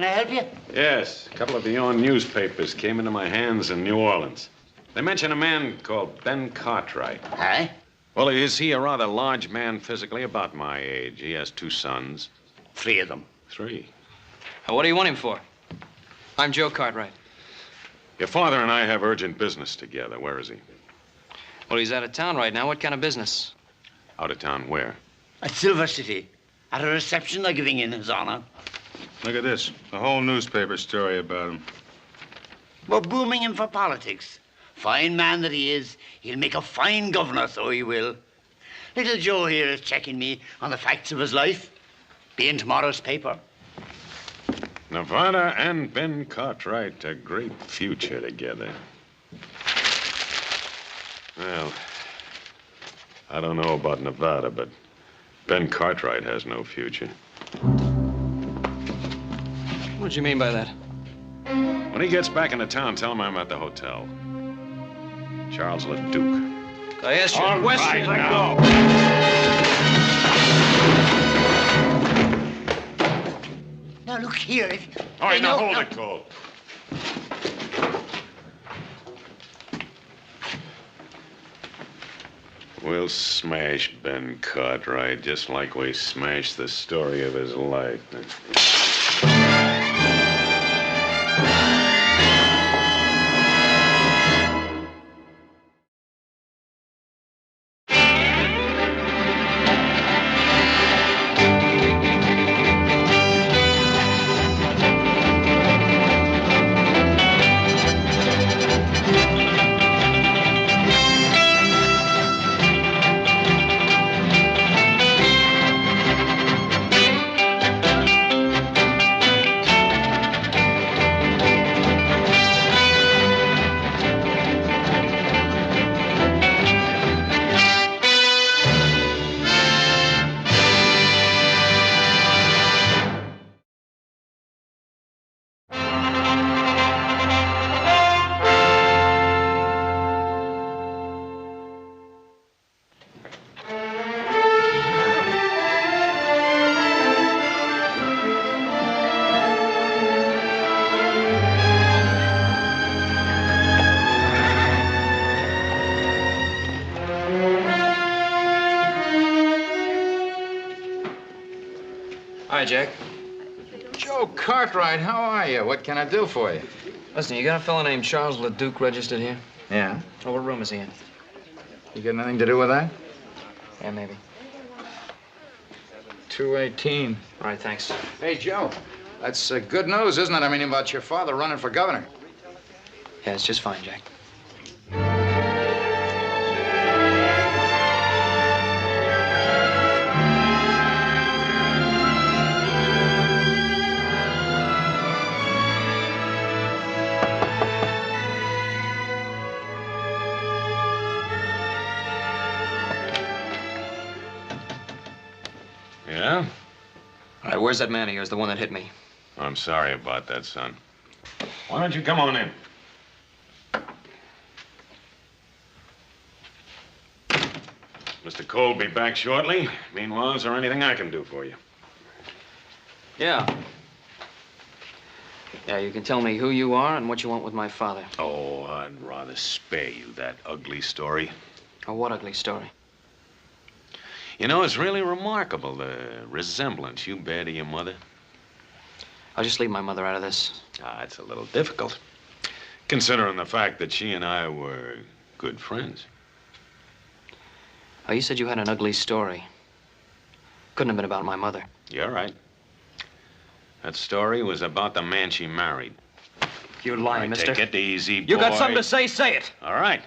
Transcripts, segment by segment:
Can I help you? Yes, a couple of your own newspapers came into my hands in New Orleans. They mention a man called Ben Cartwright. Aye? Well, is he a rather large man physically, about my age? He has 2 sons. 3 of them. 3. What do you want him for? I'm Joe Cartwright. Your father and I have urgent business together. Where is he? Well, he's out of town right now. What kind of business? Out of town where? At Silver City. At a reception they're giving in his honor. Look at this. A whole newspaper story about him. We're booming him for politics. Fine man that he is. He'll make a fine governor, so he will. Little Joe here is checking me on the facts of his life. Be in tomorrow's paper. Nevada and Ben Cartwright, a great future together. Well, I don't know about Nevada, but Ben Cartwright has no future. What do you mean by that? When he gets back into town, tell him I'm at the hotel. Charles LeDuque. I asked you a question. Let go. Now, look here. If... All right, now no, hold it, Cole. We'll smash Ben Cartwright just like we smashed the story of his life. Hi, Jack. Joe Cartwright, how are you? What can I do for you? Listen, you got a fellow named Charles LeDuque registered here? Yeah? Oh, what room is he in? You got anything to do with that? Yeah, maybe. 218. All right, thanks. Hey, Joe. That's good news, isn't it? I mean, about your father running for governor. Yeah, it's just fine, Jack. Yeah? All right, where's that man of yours, the one that hit me? I'm sorry about that, son. Why don't you come on in? Mr. Cole will be back shortly. Meanwhile, is there anything I can do for you? Yeah. Yeah, you can tell me who you are and what you want with my father. Oh, I'd rather spare you that ugly story. Oh, what ugly story? You know, it's really remarkable, the resemblance you bear to your mother. I'll just leave my mother out of this. It's a little difficult, considering the fact that she and I were good friends. Oh, you said you had an ugly story. Couldn't have been about my mother. You're right. That story was about the man she married. You're lying, mister. Take it easy, boy. You got something to say it. All right.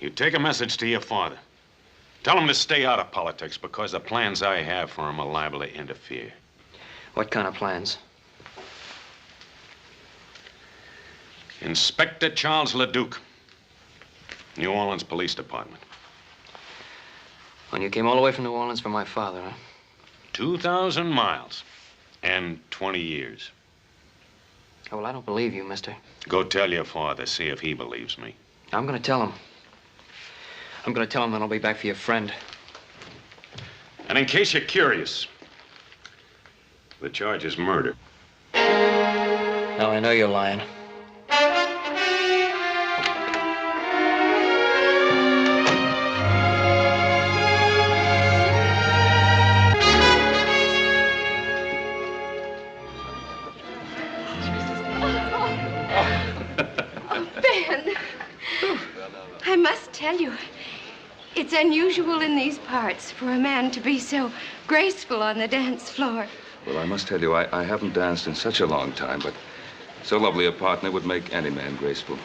You take a message to your father. Tell him to stay out of politics because the plans I have for him are liable to interfere. What kind of plans? Inspector Charles LeDuque, New Orleans Police Department. When you came all the way from New Orleans for my father, huh? 2,000 miles and 20 years. Oh, well, I don't believe you, mister. Go tell your father, see if he believes me. I'm gonna tell him. I'm gonna tell him that I'll be back for your friend. And in case you're curious, the charge is murder. Now I know you're lying. Ben, I must tell you, it's unusual in these parts for a man to be so graceful on the dance floor. Well, I must tell you, I haven't danced in such a long time, but so lovely a partner would make any man graceful.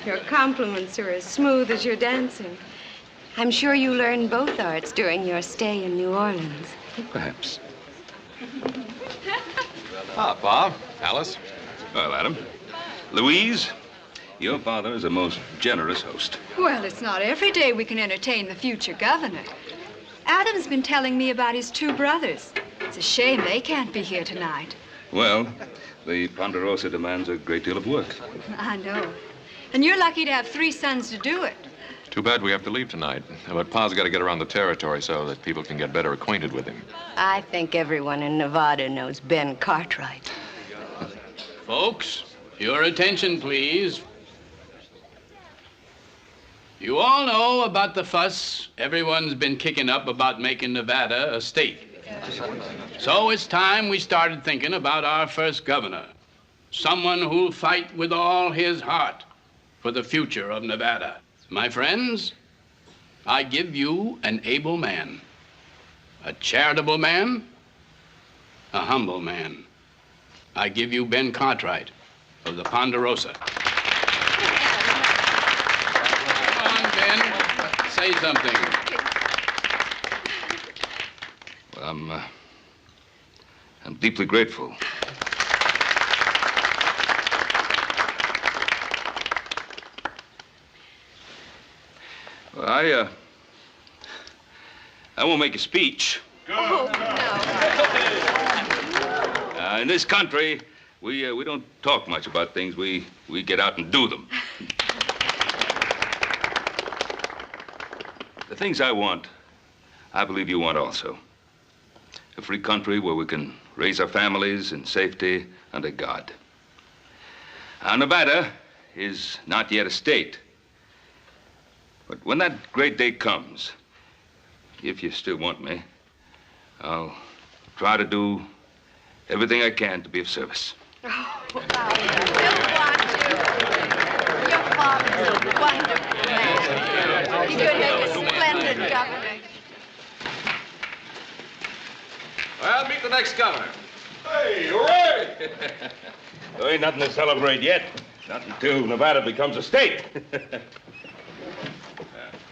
Your compliments are as smooth as your dancing. I'm sure you learned both arts during your stay in New Orleans. Perhaps. Ah, Bob, Alice. Well, Adam. Louise, your father is a most generous host. Well, it's not every day we can entertain the future governor. Adam's been telling me about his two brothers. It's a shame they can't be here tonight. Well, the Ponderosa demands a great deal of work. I know. And you're lucky to have 3 sons to do it. Too bad we have to leave tonight. But Pa's got to get around the territory so that people can get better acquainted with him. I think everyone in Nevada knows Ben Cartwright. Folks, your attention, please. You all know about the fuss everyone's been kicking up about making Nevada a state. So it's time we started thinking about our first governor. Someone who'll fight with all his heart for the future of Nevada. My friends, I give you an able man, a charitable man, a humble man. I give you Ben Cartwright of the Ponderosa. Come on, Ben, say something. Well, I'm deeply grateful. Well, I won't make a speech. Oh, no. In this country, we don't talk much about things. We get out and do them. The things I want, I believe you want also. A free country where we can raise our families in safety under God. Now, Nevada is not yet a state. But when that great day comes, if you still want me, I'll try to do everything I can to be of service. Oh, I still want you. Your father's a wonderful man. He could make a splendid governor. Well, meet the next governor. Hey, hooray! There ain't nothing to celebrate yet. Not until Nevada becomes a state.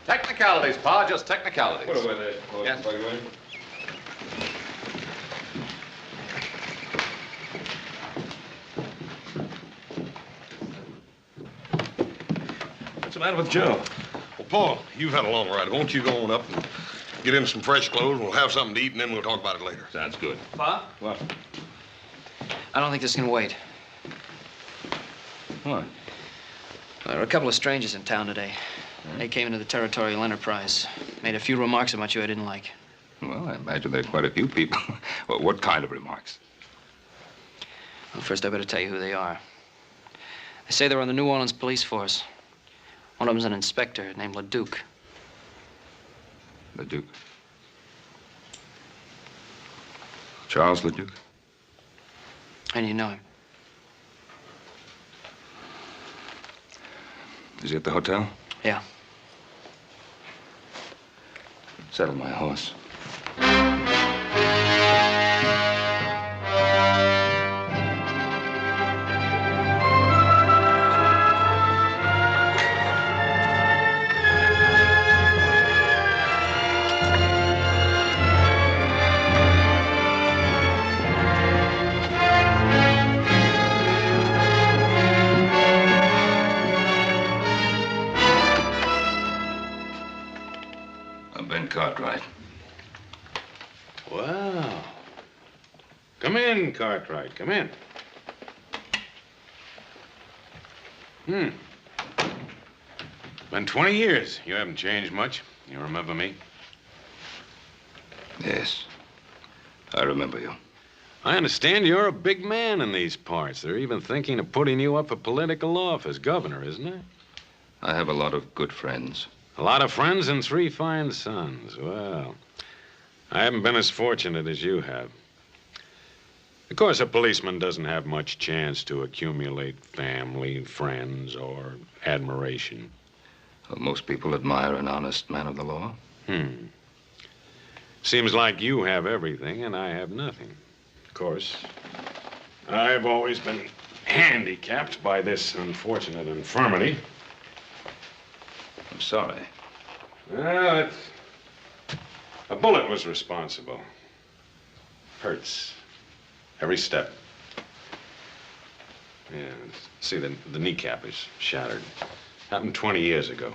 Technicalities, Pa, just technicalities. Put away there. Yes. What's the matter with Joe? Well, Paul, you've had a long ride. Won't you go on up and get in some fresh clothes? We'll have something to eat, and then we'll talk about it later. Sounds good. Pa? What? I don't think this can wait. What? There are a couple of strangers in town today. They came into the Territorial Enterprise. Made a few remarks about you I didn't like. Well, I imagine there are quite a few people. Well, what kind of remarks? Well, first I better tell you who they are. They say they're on the New Orleans police force. One of them's an inspector named LeDuque. LeDuque? Charles LeDuque? And you know him. Is he at the hotel? Yeah. Saddle my horse. Cartwright. Wow. Come in, Cartwright. Come in. Been 20 years. You haven't changed much. You remember me? Yes. I remember you. I understand you're a big man in these parts. They're even thinking of putting you up for political office, governor, isn't it? I have a lot of good friends. A lot of friends and 3 fine sons. Well, I haven't been as fortunate as you have. Of course, a policeman doesn't have much chance to accumulate family, friends, or admiration. Well, most people admire an honest man of the law. Seems like you have everything and I have nothing. Of course, I've always been handicapped by this unfortunate infirmity. I'm sorry. Well, a bullet was responsible. Hurts. Every step. Yeah, see, the kneecap is shattered. Happened 20 years ago.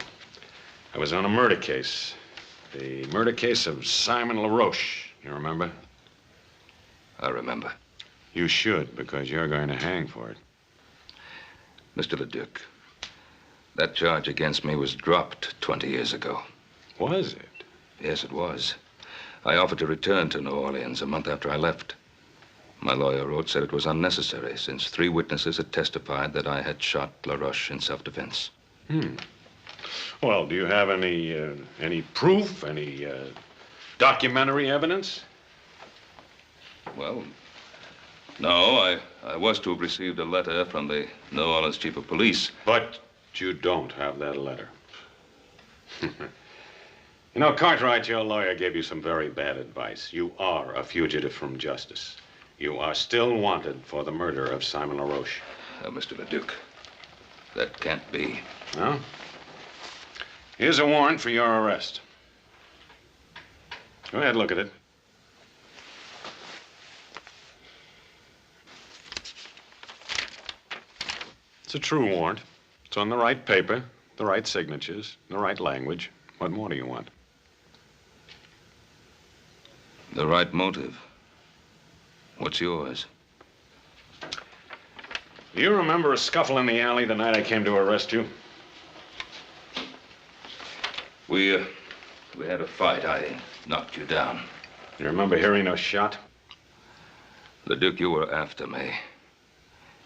I was on a murder case. The murder case of Simon LaRoche. You remember? I remember. You should, because you're going to hang for it. Mr. LeDuque, that charge against me was dropped 20 years ago. Was it? Yes, it was. I offered to return to New Orleans a month after I left. My lawyer wrote, said it was unnecessary, since 3 witnesses had testified that I had shot LaRoche in self-defense. Well, do you have any proof, any documentary evidence? Well, no, I was to have received a letter from the New Orleans chief of police. But you don't have that letter. You know, Cartwright, your lawyer gave you some very bad advice. You are a fugitive from justice. You are still wanted for the murder of Simon LaRoche. Mr. LeDuque, that can't be. No? Here's a warrant for your arrest. Go ahead, look at it. It's a true warrant. It's on the right paper, the right signatures, the right language. What more do you want? The right motive. What's yours? Do you remember a scuffle in the alley the night I came to arrest you? We had a fight. I knocked you down. You remember hearing a shot? LeDuque, you were after me.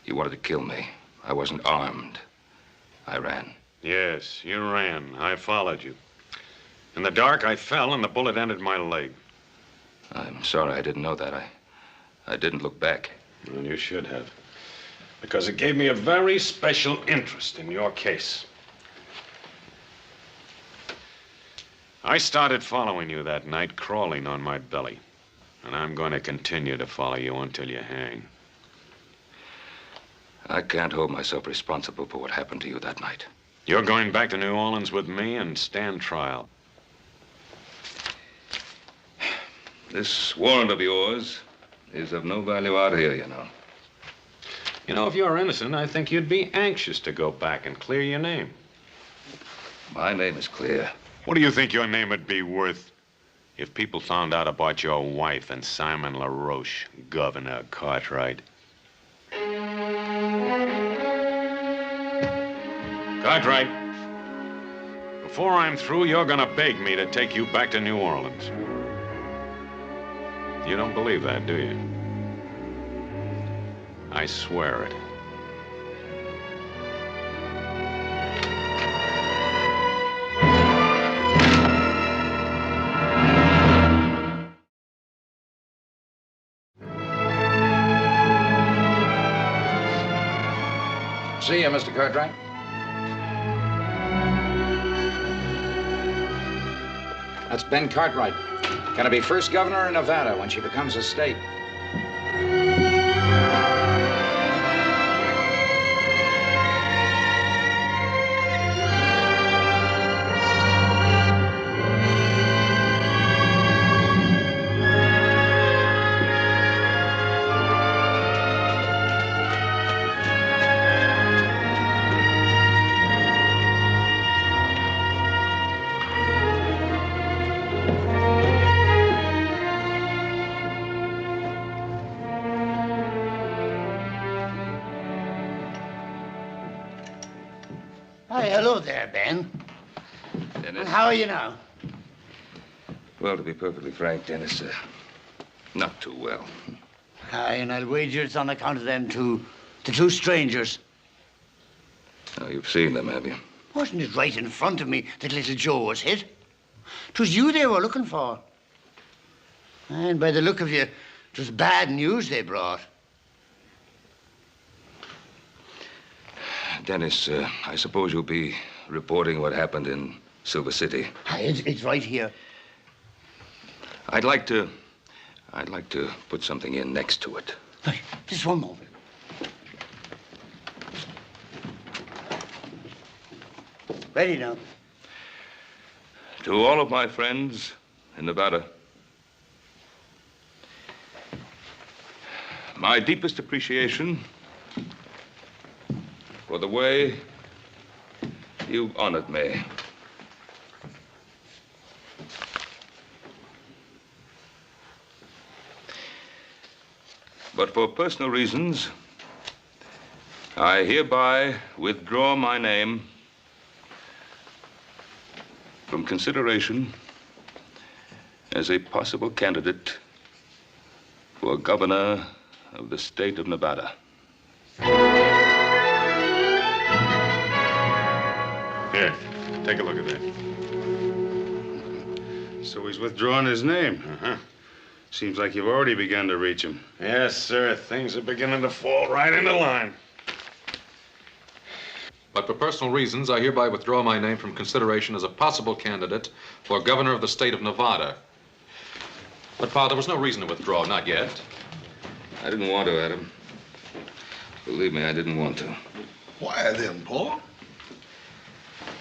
You wanted to kill me. I wasn't armed. I ran. Yes, you ran. I followed you. In the dark, I fell and the bullet entered my leg. I'm sorry I didn't know that. I didn't look back. Well, you should have. Because it gave me a very special interest in your case. I started following you that night, crawling on my belly. And I'm going to continue to follow you until you hang. I can't hold myself responsible for what happened to you that night. You're going back to New Orleans with me and stand trial. This warrant of yours is of no value out here, you know. You know, if you're innocent, I think you'd be anxious to go back and clear your name. My name is clear. What do you think your name would be worth if people found out about your wife and Simon LaRoche, Governor Cartwright? Cartwright, before I'm through, you're gonna beg me to take you back to New Orleans. You don't believe that, do you? I swear it. See you, Mr. Cartwright. That's Ben Cartwright. Gonna be first governor in Nevada when she becomes a state. Hi, hello there, Ben. Dennis. How are you now? Well, to be perfectly frank, Dennis, not too well. Aye, and I'll wager it's on account of them two, the two strangers. Oh, you've seen them, have you? Wasn't it right in front of me that little Joe was hit? 'Twas you they were looking for. And by the look of you, it was bad news they brought. Dennis, I suppose you'll be reporting what happened in Silver City. Aye, it's right here. I'd like to put something in next to it. Hey, just one moment. Ready now. To all of my friends in Nevada, my deepest appreciation for the way you honored me. But for personal reasons, I hereby withdraw my name from consideration as a possible candidate for governor of the state of Nevada. Here, take a look at that. So he's withdrawing his name, huh? Seems like you've already begun to reach him. Yes, sir. Things are beginning to fall right into line. But for personal reasons, I hereby withdraw my name from consideration as a possible candidate for governor of the state of Nevada. But, Pa, there was no reason to withdraw, not yet. I didn't want to, Adam. Believe me, I didn't want to. Why then, Paul?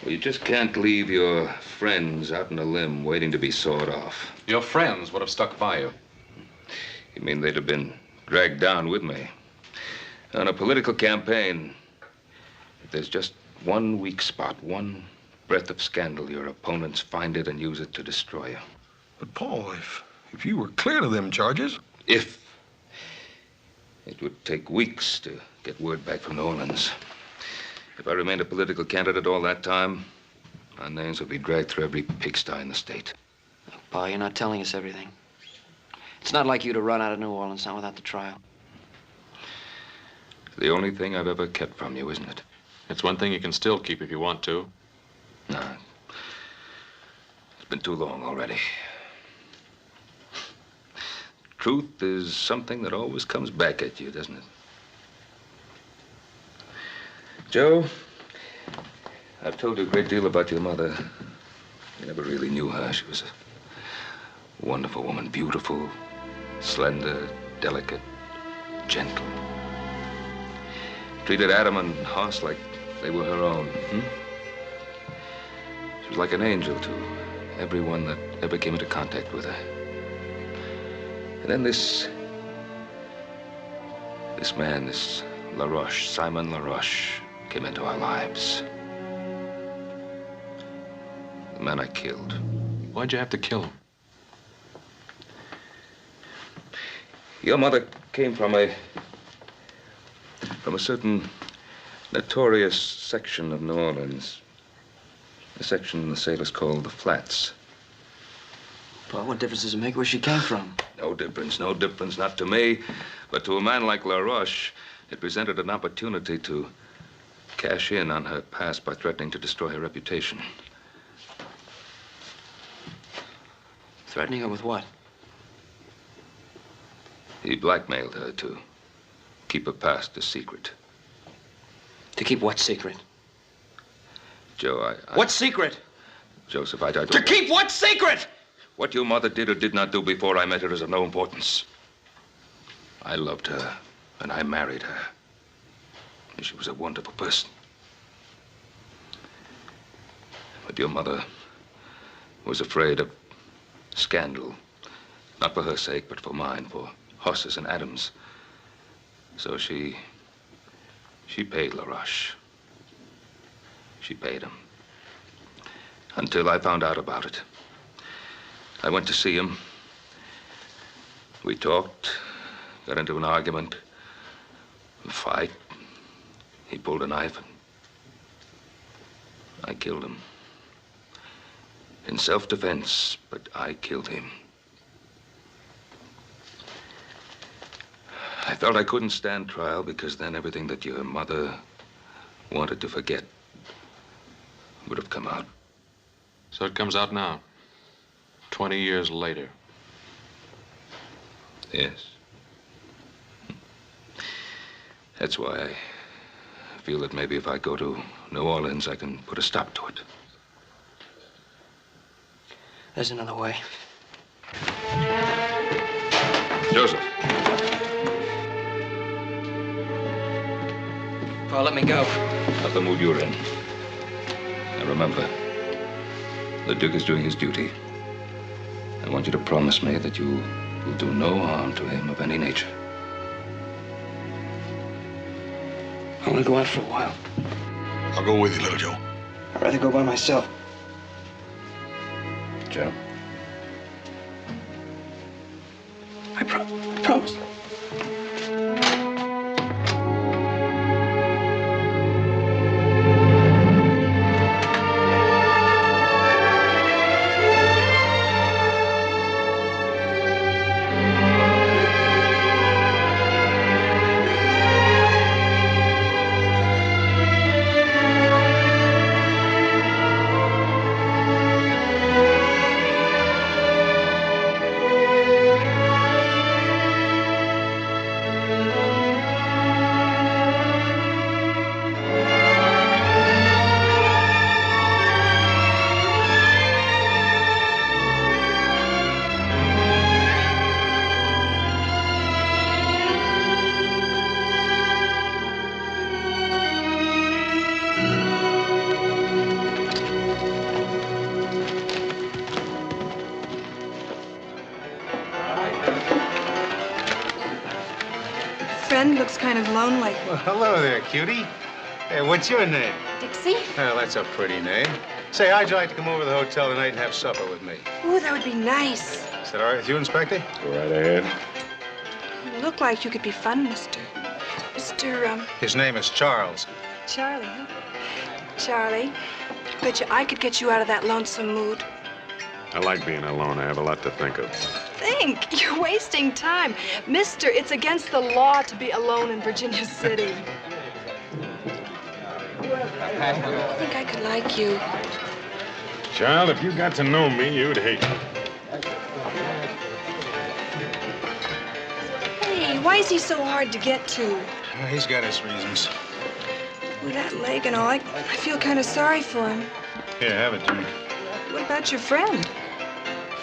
Well, you just can't leave your friends out on a limb waiting to be sawed off. Your friends would have stuck by you. You mean they'd have been dragged down with me? On a political campaign, if there's just one weak spot, one breath of scandal, your opponents find it and use it to destroy you. But, Paul, if you were clear of them charges... If. It would take weeks to get word back from New Orleans. If I remained a political candidate all that time, our names would be dragged through every pigsty in the state. Pa, you're not telling us everything. It's not like you to run out of New Orleans now without the trial. It's the only thing I've ever kept from you, isn't it? It's one thing you can still keep if you want to. No. It's been too long already. Truth is something that always comes back at you, doesn't it? Joe, I've told you a great deal about your mother. You never really knew her. She was a wonderful woman, beautiful, slender, delicate, gentle. Treated Adam and Hoss like they were her own. She was like an angel to everyone that ever came into contact with her. And then this man, this LaRoche, Simon LaRoche, came into our lives. The man I killed. Why'd you have to kill him? Your mother came from a certain notorious section of New Orleans. A section the sailors called the Flats. Pa, what difference does it make where she came from? No difference, not to me. But to a man like LaRoche, it presented an opportunity to cash in on her past by threatening to destroy her reputation. Threatening her with what? He blackmailed her to keep her past a secret. To keep what secret? Joe, What secret? Joseph, I don't... To keep what secret? What your mother did or did not do before I met her is of no importance. I loved her, and I married her. And she was a wonderful person. But your mother was afraid of scandal. Not for her sake, but for mine, for Hoss's and Adam's. So she paid LaRoche. She paid him. Until I found out about it. I went to see him. We talked, got into an argument, a fight. He pulled a knife and I killed him. In self-defense, but I killed him. I felt I couldn't stand trial because then everything that your mother wanted to forget would have come out. So it comes out now, 20 years later. Yes. That's why I feel that maybe if I go to New Orleans, I can put a stop to it. There's another way. Joseph. Paul, let me go. Not the mood you're in. And remember, LeDuque is doing his duty. I want you to promise me that you will do no harm to him of any nature. I want to go out for a while. I'll go with you, little Joe. I'd rather go by myself. Joe? I promise. Friend looks kind of lonely. Well, hello there, cutie. Hey, what's your name? Dixie? Oh, that's a pretty name. Say, how'd you like to come over to the hotel tonight and have supper with me? Ooh, that would be nice. Is that all right with you, Inspector? Go right ahead. You look like you could be fun, Mr. His name is Charles. Charlie, huh? Charlie, bet you I could get you out of that lonesome mood. I like being alone. I have a lot to think of. Think, you're wasting time. Mister, it's against the law to be alone in Virginia City. I think I could like you. Child, if you got to know me, you'd hate me. Hey, why is he so hard to get to? He's got his reasons. With that leg and all, I feel kind of sorry for him. Here, have a drink. What about your friend?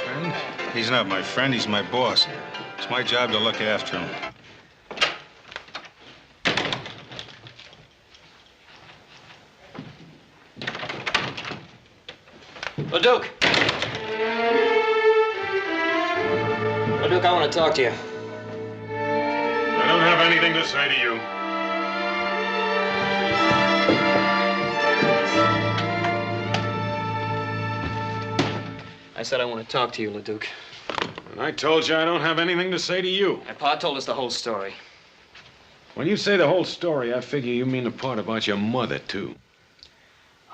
Friend? He's not my friend, he's my boss. It's my job to look after him. LeDuque! LeDuque, I want to talk to you. I don't have anything to say to you. I said I want to talk to you, LeDuque. And I told you I don't have anything to say to you. My pa told us the whole story. When you say the whole story, I figure you mean the part about your mother, too.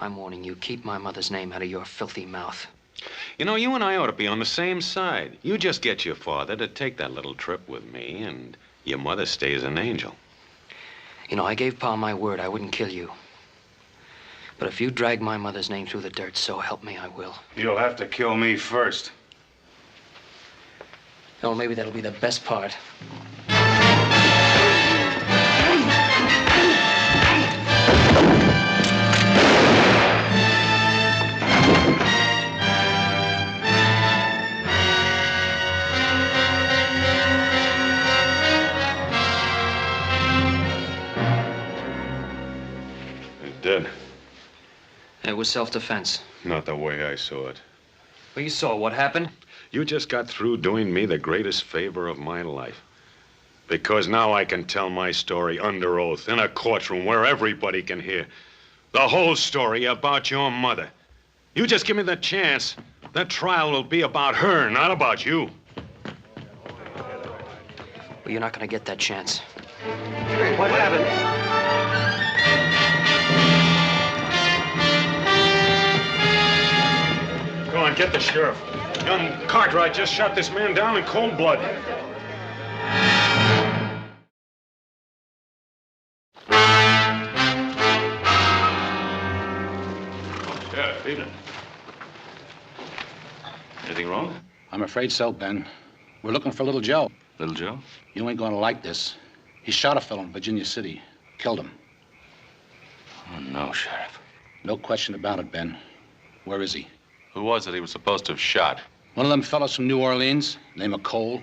I'm warning you, keep my mother's name out of your filthy mouth. You know, you and I ought to be on the same side. You just get your father to take that little trip with me, and your mother stays an angel. You know, I gave Pa my word I wouldn't kill you. But if you drag my mother's name through the dirt, so help me, I will. You'll have to kill me first. Oh, maybe that'll be the best part. He's dead. It was self-defense. Not the way I saw it. Well, you saw what happened. You just got through doing me the greatest favor of my life. Because now I can tell my story under oath in a courtroom where everybody can hear. The whole story about your mother. You just give me the chance. That trial will be about her, not about you. Well, you're not going to get that chance. What happened? Go on, get the sheriff. Young Cartwright just shot this man down in cold blood. Anything wrong? I'm afraid so, Ben. We're looking for little Joe. Little Joe? You ain't gonna like this. He shot a fellow in Virginia City. Killed him. Oh, no, Sheriff. No question about it, Ben. Where is he? Who was it he was supposed to have shot? One of them fellows from New Orleans, named Cole.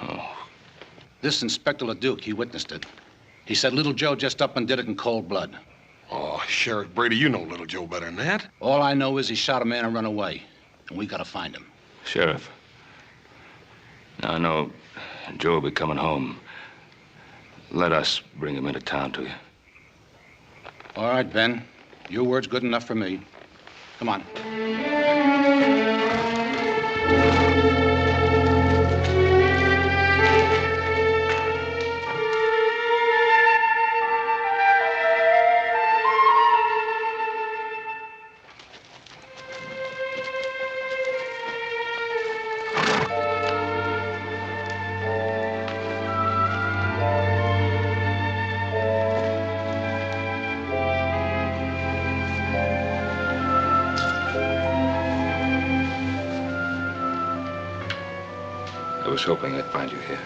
Oh. This Inspector LeDuque, he witnessed it. He said little Joe just up and did it in cold blood. Oh, Sheriff Brady, you know little Joe better than that. All I know is he shot a man and run away. And we gotta find him. Sheriff. Now, I know Joe will be coming home. Let us bring him into town to you. All right, Ben. Your word's good enough for me. Come on. I was hoping I'd find you here.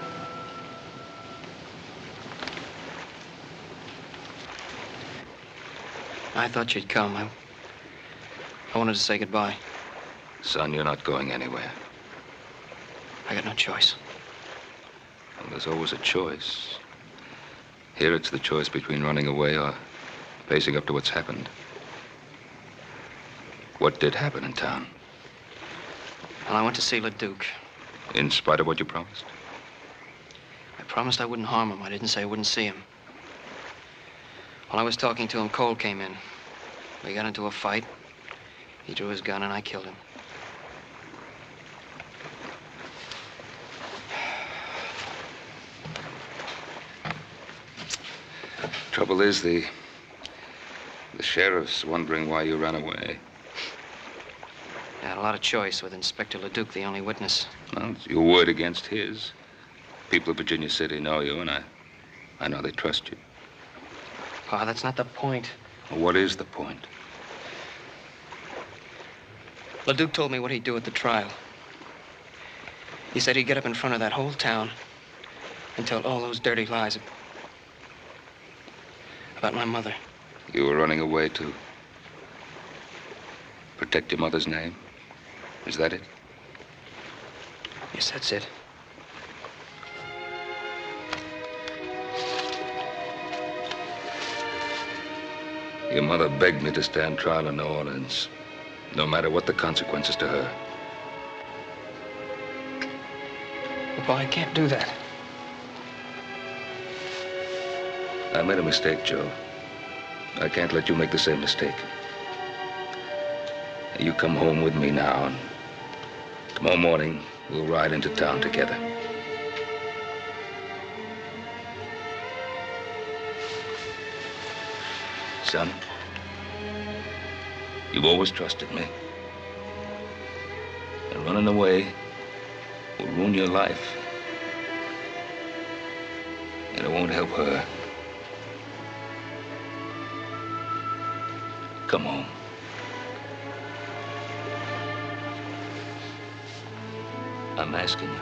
I thought you'd come. I wanted to say goodbye. Son, you're not going anywhere. I got no choice. Well, there's always a choice. Here it's the choice between running away or facing up to what's happened. What did happen in town? Well, I went to see LeDuque. In spite of what you promised? I promised I wouldn't harm him. I didn't say I wouldn't see him. While I was talking to him, Cole came in. We got into a fight. He drew his gun and I killed him. Trouble is, the sheriff's wondering why you ran away. I had a lot of choice with Inspector LeDuque, the only witness. Well, it's your word against his. People of Virginia City know you, and I know they trust you. Pa, that's not the point. Well, what is the point? LeDuque told me what he'd do at the trial. He said he'd get up in front of that whole town and tell all those dirty lies about my mother. You were running away to protect your mother's name? Is that it? Yes, that's it. Your mother begged me to stand trial in New Orleans, no matter what the consequences to her. Papa, I can't do that. I made a mistake, Joe. I can't let you make the same mistake. You come home with me now, and tomorrow morning, we'll ride into town together. Son, you've always trusted me. And running away will ruin your life. And it won't help her. Come home. I'm asking you.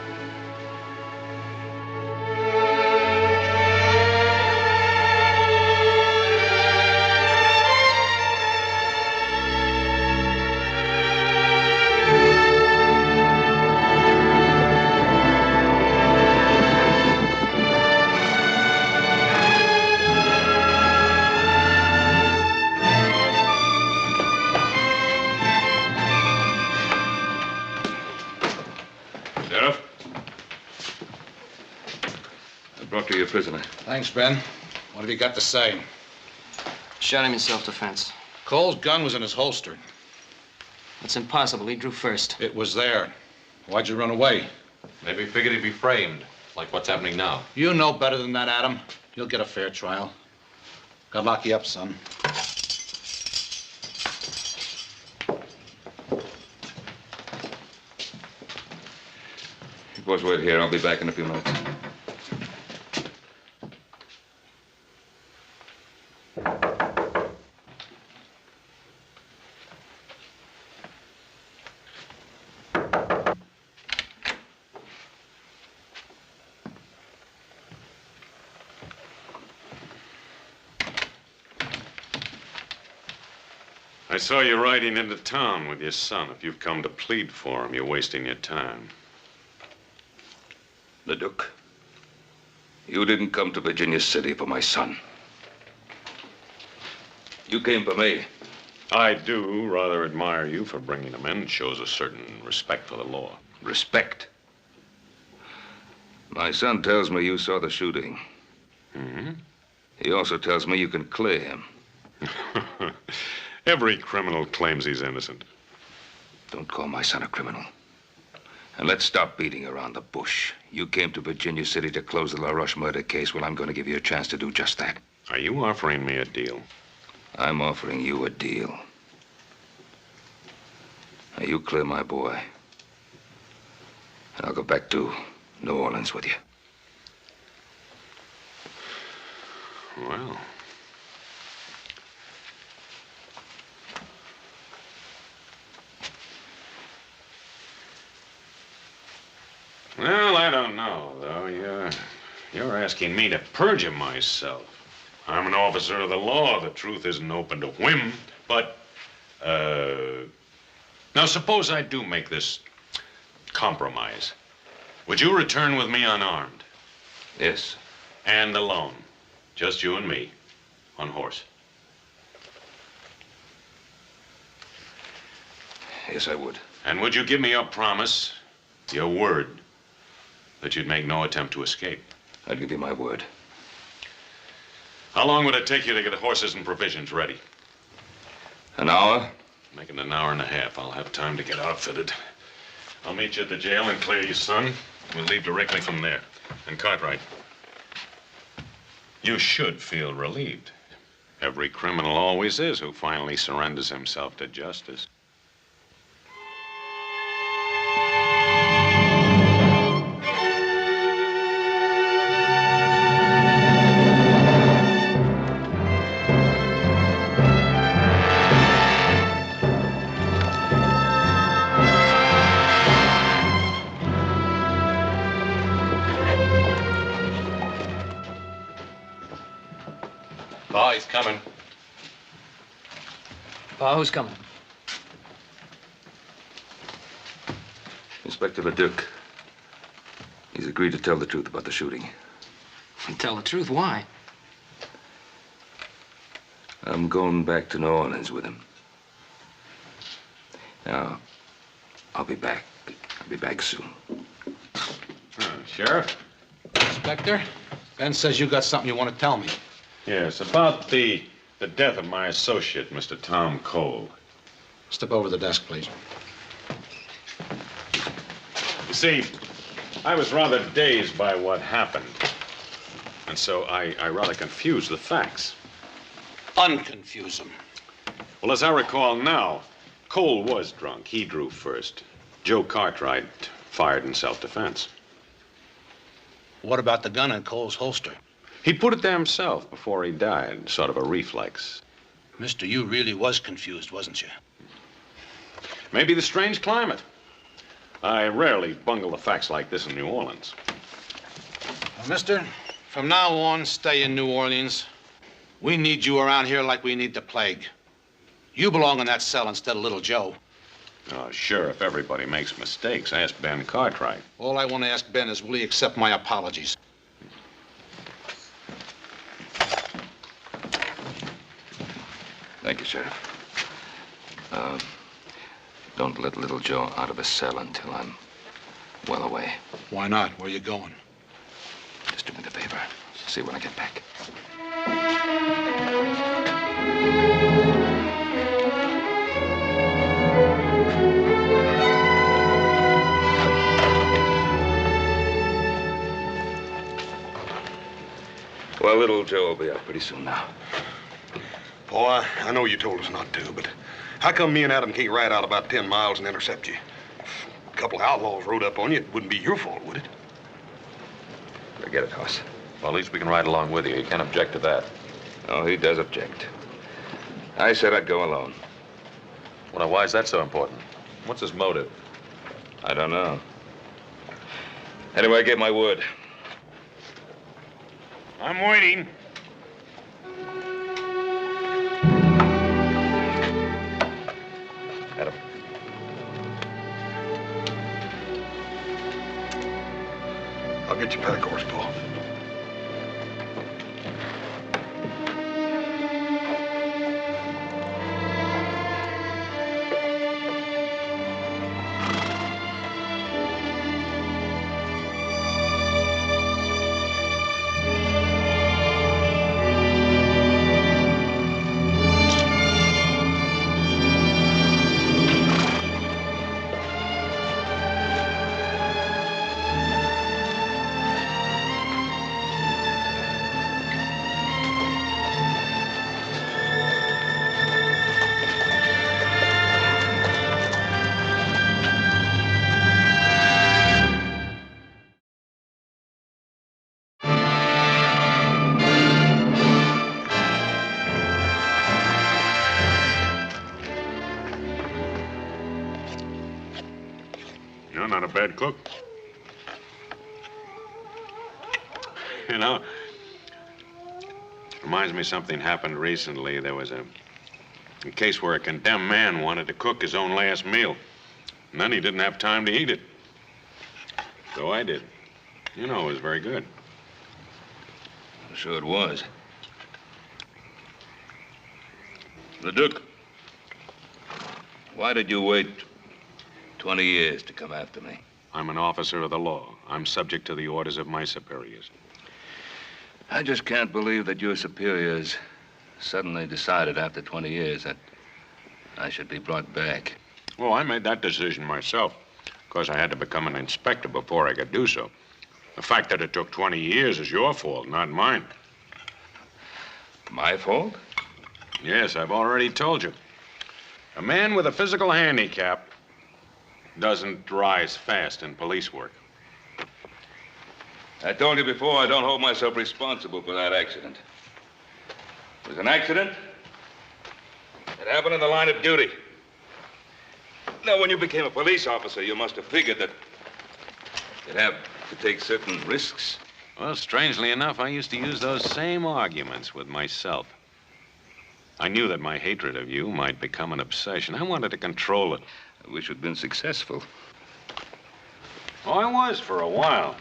Prisoner. Thanks, Ben. What have you got to say? Shot him in self-defense. Cole's gun was in his holster. That's impossible. He drew first. It was there. Why'd you run away? Maybe he figured he'd be framed, like what's happening now. You know better than that, Adam. You'll get a fair trial. God lock you up, son. You boys wait here. I'll be back in a few minutes. I saw you riding into town with your son. If you've come to plead for him, you're wasting your time. LeDuque, you didn't come to Virginia City for my son. You came for me. I do rather admire you for bringing him in. It shows a certain respect for the law. Respect? My son tells me you saw the shooting. Mm-hmm. He also tells me you can clear him. Every criminal claims he's innocent. Don't call my son a criminal. And let's stop beating around the bush. You came to Virginia City to close the LaRoche murder case. Well, I'm going to give you a chance to do just that. Are you offering me a deal? I'm offering you a deal. Now, you clear my boy. And I'll go back to New Orleans with you. Well. Well, I don't know, though. You're asking me to perjure myself. I'm an officer of the law. The truth isn't open to whim. But, now suppose I do make this compromise. Would you return with me unarmed? Yes. And alone? Just you and me, on horse? Yes, I would. And would you give me your promise, your word, that you'd make no attempt to escape? I'll give you my word. How long would it take you to get the horses and provisions ready? An hour? Make it an hour and a half. I'll have time to get outfitted. I'll meet you at the jail and clear your son. We'll leave directly from there. And Cartwright, you should feel relieved. Every criminal always is who finally surrenders himself to justice. Pa, he's coming. Pa, who's coming? Inspector LeDuque. He's agreed to tell the truth about the shooting. Tell the truth, why? I'm going back to New Orleans with him. Now, I'll be back. I'll be back soon. Sheriff? Inspector, Ben says you got something you want to tell me. Yes, about the death of my associate, Mr. Tom Cole. Step over to the desk, please. You see, I was rather dazed by what happened. And so I rather confused the facts. Unconfuse them. Well, as I recall now, Cole was drunk. He drew first. Joe Cartwright fired in self-defense. What about the gun in Cole's holster? He put it there himself before he died, sort of a reflex. Mister, you really was confused, wasn't you? Maybe the strange climate. I rarely bungle the facts like this in New Orleans. Well, mister, from now on, stay in New Orleans. We need you around here like we need the plague. You belong in that cell instead of little Joe. Oh, sure, if everybody makes mistakes. Ask Ben Cartwright. All I want to ask Ben is, will he accept my apologies? Thank you, Sheriff. Don't let little Joe out of his cell until I'm well away. Why not? Where are you going? Just do me the favor. See you when I get back. Well, little Joe will be out pretty soon now. Boy, I know you told us not to, but how come me and Adam can't ride out about 10 miles and intercept you? If a couple of outlaws rode up on you, it wouldn't be your fault, would it? Forget it, Hoss. Well, at least we can ride along with you. You can't object to that. Oh, he does object. I said I'd go alone. Well, now, why is that so important? What's his motive? I don't know. Anyway, I gave my word. I'm waiting. get your pack horse, Paul. You're not a bad cook. You know, reminds me something happened recently. There was a case where a condemned man wanted to cook his own last meal. And then he didn't have time to eat it. So I did. You know, it was very good. I'm sure it was. LeDuque, why did you wait 20 years to come after me? I'm an officer of the law. I'm subject to the orders of my superiors. I just can't believe that your superiors suddenly decided after 20 years that I should be brought back. Well, I made that decision myself. Of course, I had to become an inspector before I could do so. The fact that it took 20 years is your fault, not mine. My fault? Yes, I've already told you. A man with a physical handicap doesn't rise fast in police work. I told you before, I don't hold myself responsible for that accident. It was an accident. It happened in the line of duty. Now, when you became a police officer, you must have figured that you'd have to take certain risks. Well, strangely enough, I used to use those same arguments with myself. I knew that my hatred of you might become an obsession. I wanted to control it. I wish you'd been successful. Oh, I was for a while.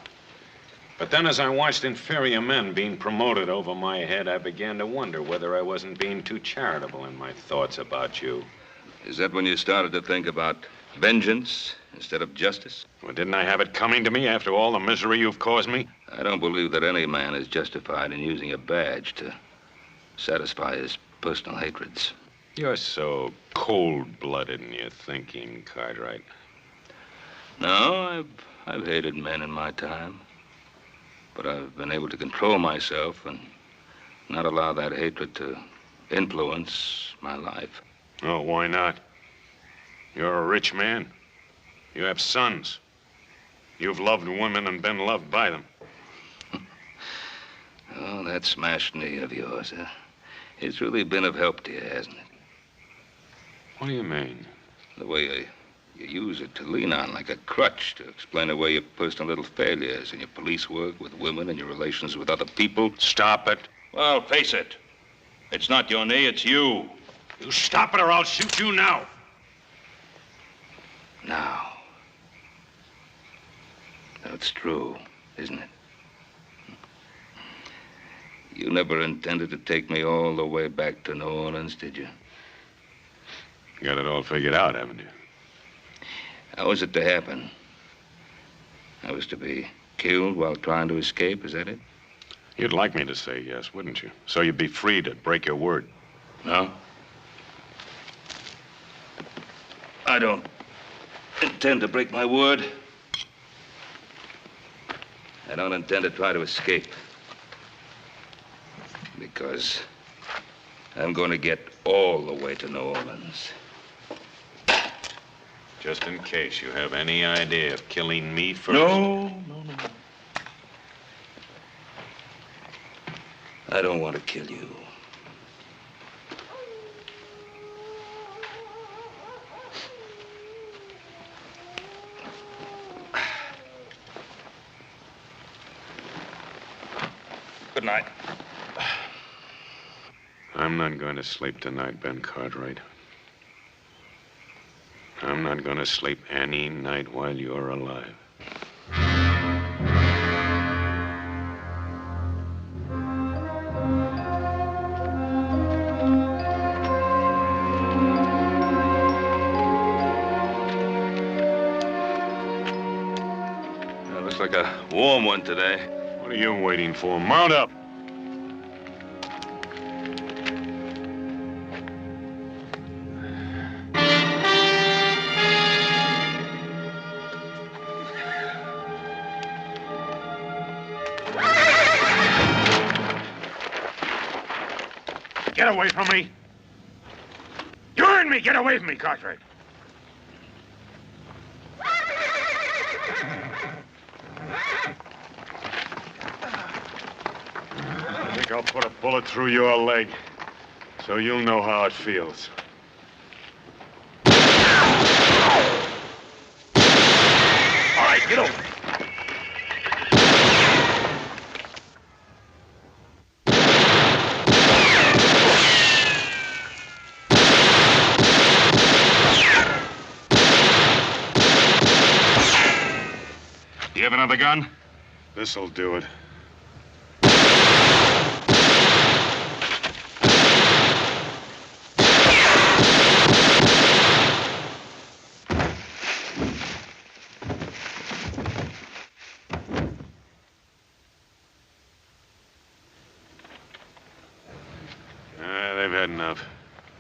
But then as I watched inferior men being promoted over my head, I began to wonder whether I wasn't being too charitable in my thoughts about you. Is that when you started to think about vengeance instead of justice? Well, didn't I have it coming to me after all the misery you've caused me? I don't believe that any man is justified in using a badge to satisfy his personal hatreds. You're so cold-blooded in your thinking, Cartwright. No, I've hated men in my time. But I've been able to control myself and not allow that hatred to influence my life. Oh, why not? You're a rich man. You have sons. You've loved women and been loved by them. Oh, that smashed knee of yours, huh? It's really been of help to you, hasn't it? What do you mean? The way you use it to lean on like a crutch to explain away your personal little failures in your police work with women and your relations with other people. Stop it. Well, face it. It's not your knee, it's you. You stop it or I'll shoot you now. Now. That's true, isn't it? You never intended to take me all the way back to New Orleans, did you? Got it all figured out, haven't you? How was it to happen? I was to be killed while trying to escape, is that it? You'd like me to say yes, wouldn't you? So you'd be free to break your word. No? I don't intend to break my word. I don't intend to try to escape. Because I'm going to get all the way to New Orleans. Just in case you have any idea of killing me first. No. I don't want to kill you. Good night. I'm not going to sleep tonight, Ben Cartwright. I'm not going to sleep any night while you're alive. Looks like a warm one today. What are you waiting for? Mount up. Get away from me! You heard me! Get away from me, Crawford! I think I'll put a bullet through your leg, so you'll know how it feels. All right, get over. You have another gun? This'll do it. They've had enough.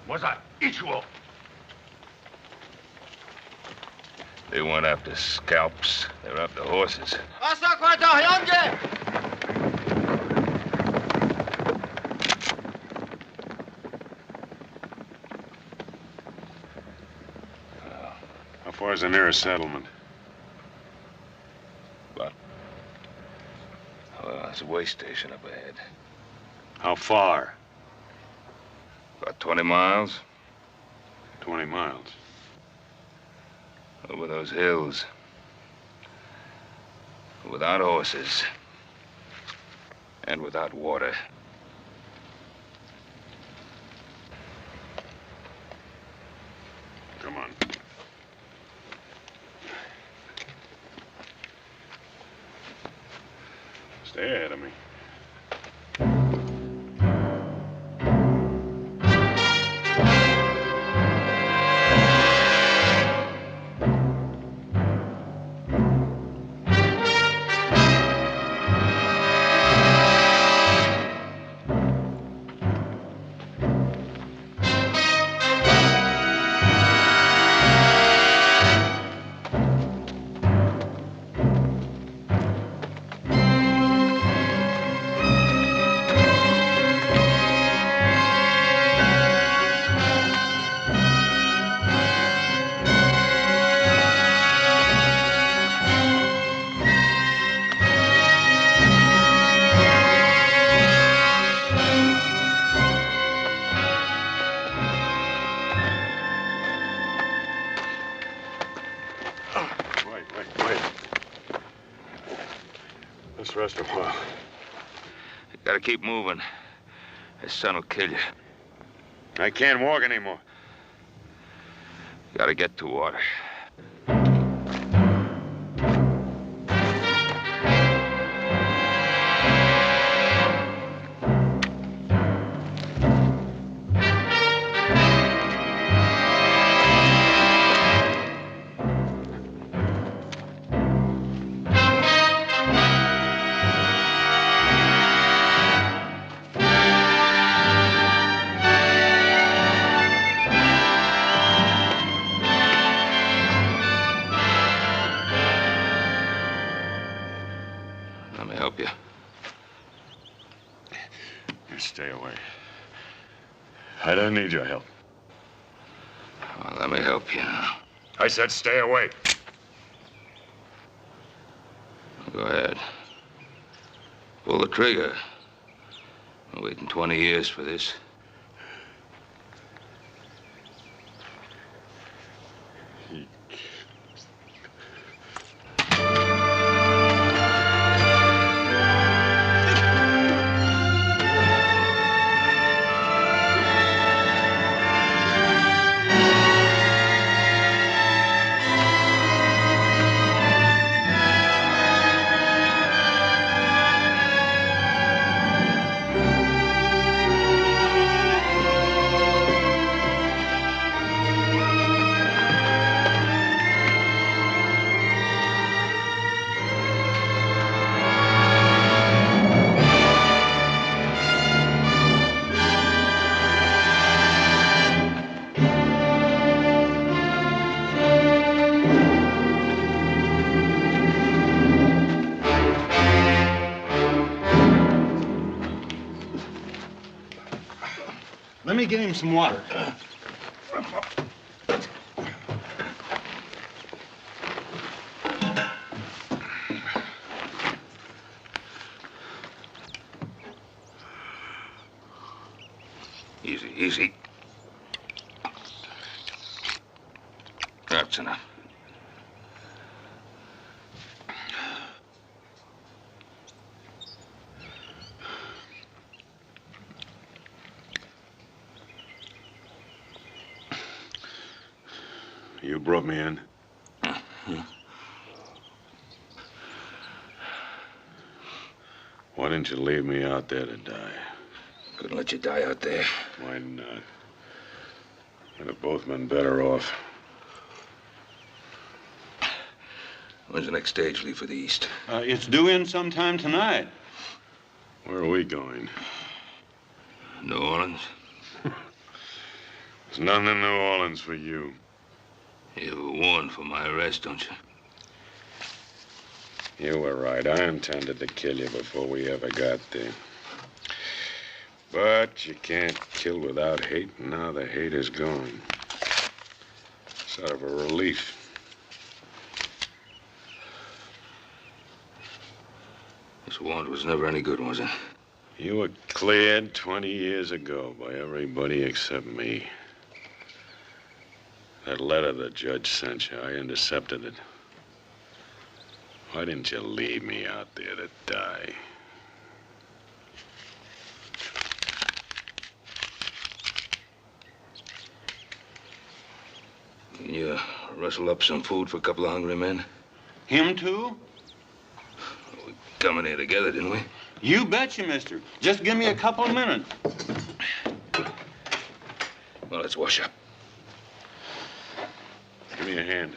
What's that? Ichuo. They weren't after scalps. They were after horses. How far is the nearest settlement? Well, there's a way station up ahead. How far? About 20 miles. 20 miles. Over those hills. Without horses. And without water. Come on. Stay ahead of me. Let's rest a while. You gotta keep moving. This sun will kill you. I can't walk anymore. You gotta get to water. Stay away. I don't need your help. Well, let me help you now. I said stay away. Go ahead. Pull the trigger. I'm waiting 20 years for this. get him some water. Easy, easy. That's enough. You brought me in. Yeah. Why didn't you leave me out there to die? Couldn't let you die out there. Why not? We'd have both been better off. When's the next stage leave for the East? It's due in sometime tonight. Where are we going? New Orleans. There's nothing in New Orleans for you. You were warned for my arrest, don't you? You were right. I intended to kill you before we ever got there. But you can't kill without hate, and now the hate is gone. Sort of a relief. This warrant was never any good, was it? You were cleared 20 years ago by everybody except me. That letter the judge sent you, I intercepted it. Why didn't you leave me out there to die? Can you rustle up some food for a couple of hungry men? Him too? We come in here together, didn't we? You betcha, mister. Just give me a couple of minutes. Well, let's wash up. Give me a hand.